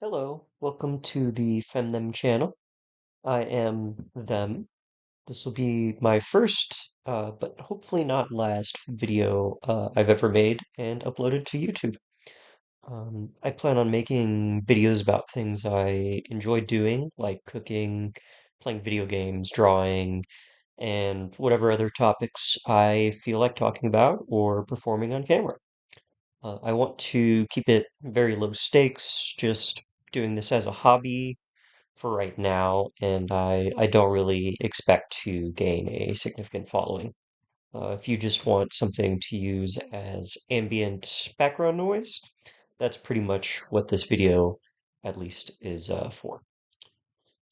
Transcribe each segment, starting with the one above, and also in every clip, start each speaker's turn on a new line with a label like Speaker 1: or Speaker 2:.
Speaker 1: Hello, welcome to the FemThem channel. I am Them. This will be my first, but hopefully not last video I've ever made and uploaded to YouTube. I plan on making videos about things I enjoy doing, like cooking, playing video games, drawing, and whatever other topics I feel like talking about or performing on camera. I want to keep it very low stakes, just doing this as a hobby for right now, and I don't really expect to gain a significant following. If you just want something to use as ambient background noise, that's pretty much what this video at least is for.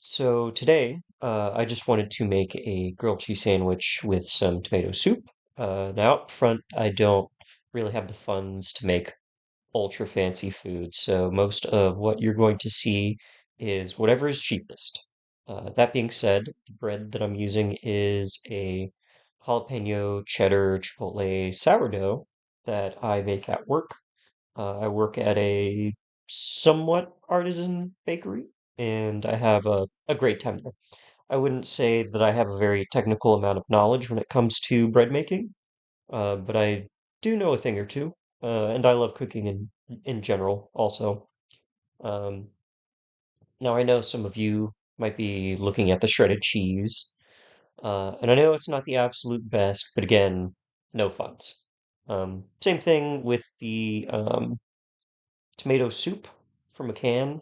Speaker 1: So today, I just wanted to make a grilled cheese sandwich with some tomato soup. Now up front, I don't really have the funds to make ultra fancy food, so most of what you're going to see is whatever is cheapest. That being said, the bread that I'm using is a jalapeno cheddar chipotle sourdough that I make at work. I work at a somewhat artisan bakery, and I have a great time there. I wouldn't say that I have a very technical amount of knowledge when it comes to bread making, but I do know a thing or two, and I love cooking in general also. Um, Now I know some of you might be looking at the shredded cheese, and I know it's not the absolute best, but again, no funds. Same thing with the tomato soup from a can.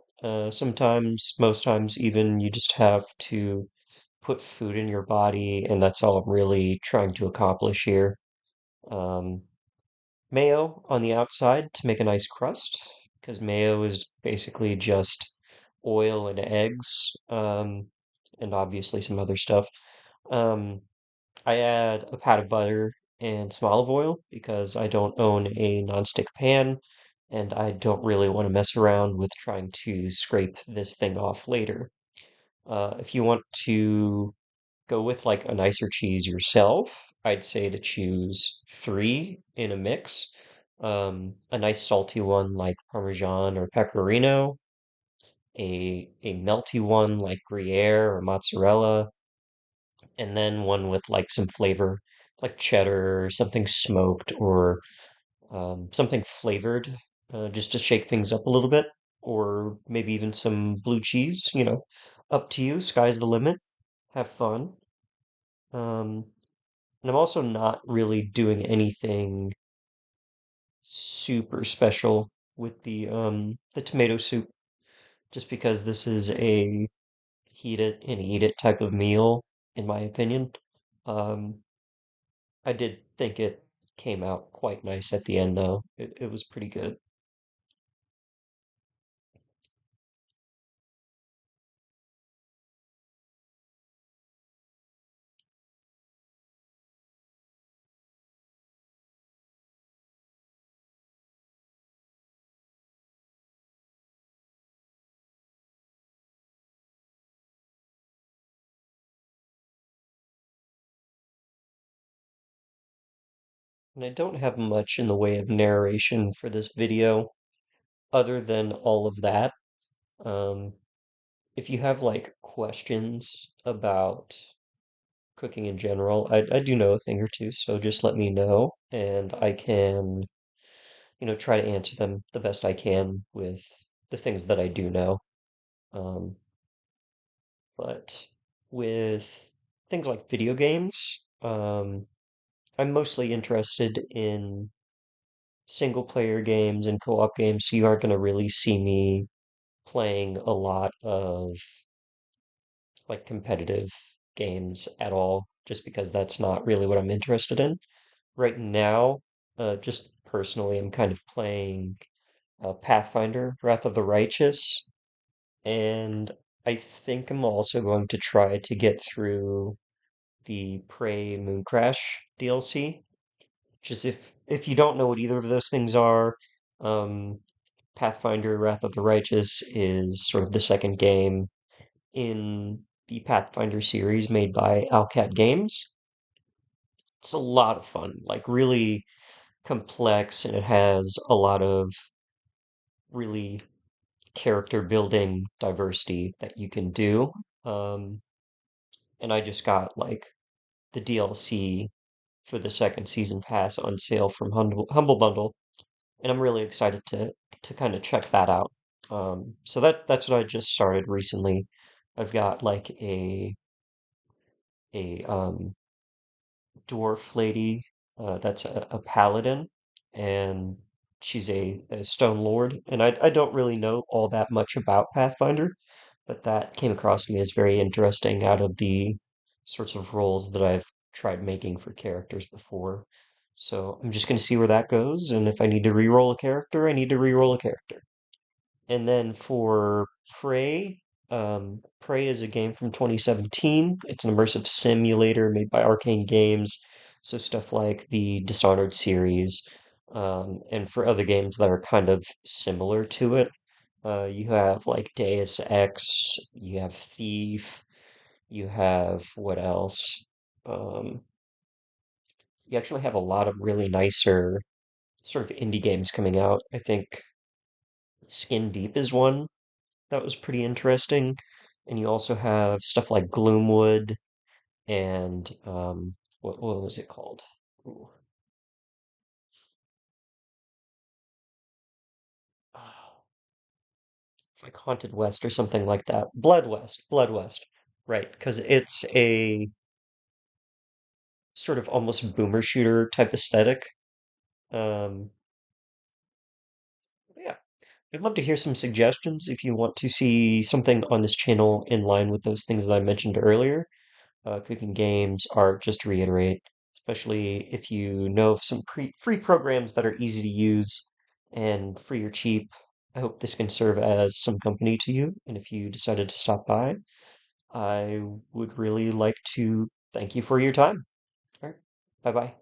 Speaker 1: Sometimes, most times, even you just have to put food in your body, and that's all I'm really trying to accomplish here. Um, Mayo on the outside to make a nice crust, because mayo is basically just oil and eggs, and obviously some other stuff. Um, I add a pat of butter and some olive oil because I don't own a nonstick pan, and I don't really want to mess around with trying to scrape this thing off later. If you want to go with like a nicer cheese yourself, I'd say to choose three in a mix. A nice salty one like Parmesan or Pecorino, a melty one like Gruyere or mozzarella, and then one with like some flavor like cheddar or something smoked or something flavored, just to shake things up a little bit, or maybe even some blue cheese, up to you. Sky's the limit. Have fun. Um, And I'm also not really doing anything super special with the tomato soup, just because this is a heat it and eat it type of meal, in my opinion. Um, I did think it came out quite nice at the end though. It was pretty good. And I don't have much in the way of narration for this video other than all of that. Um, if you have like questions about cooking in general. I do know a thing or two, so just let me know and I can, try to answer them the best I can with the things that I do know. Um, but with things like video games, I'm mostly interested in single player games and co-op games, so you aren't going to really see me playing a lot of like competitive games at all, just because that's not really what I'm interested in. Right now, just personally, I'm kind of playing Pathfinder, Wrath of the Righteous, and I think I'm also going to try to get through the Prey Mooncrash DLC. Just if you don't know what either of those things are, um, Pathfinder, Wrath of the Righteous is sort of the second game in the Pathfinder series made by Owlcat Games. It's a lot of fun, like really complex, and it has a lot of really character building diversity that you can do. Um, and I just got like the DLC for the second season pass on sale from Humble Bundle, and I'm really excited to kind of check that out. So that's what I just started recently. I've got like a dwarf lady that's a paladin, and she's a stone lord. And I don't really know all that much about Pathfinder, but that came across to me as very interesting out of the sorts of roles that I've tried making for characters before. So I'm just going to see where that goes, and if I need to re-roll a character, I need to re-roll a character. And then for Prey, Prey is a game from 2017. It's an immersive simulator made by Arcane Games. So stuff like the Dishonored series, and for other games that are kind of similar to it, you have like Deus Ex, you have Thief, you have what else? Um, you actually have a lot of really nicer sort of indie games coming out. I think Skin Deep is one that was pretty interesting. And you also have stuff like Gloomwood and what was it called? Ooh. Oh, it's like Haunted West or something like that. Blood West. Right, because it's a sort of almost boomer shooter type aesthetic. Um, yeah, I'd love to hear some suggestions if you want to see something on this channel in line with those things that I mentioned earlier. Cooking games, art, just to reiterate, especially if you know of some free programs that are easy to use and free or cheap. I hope this can serve as some company to you. And if you decided to stop by, I would really like to thank you for your time. All right. Bye bye.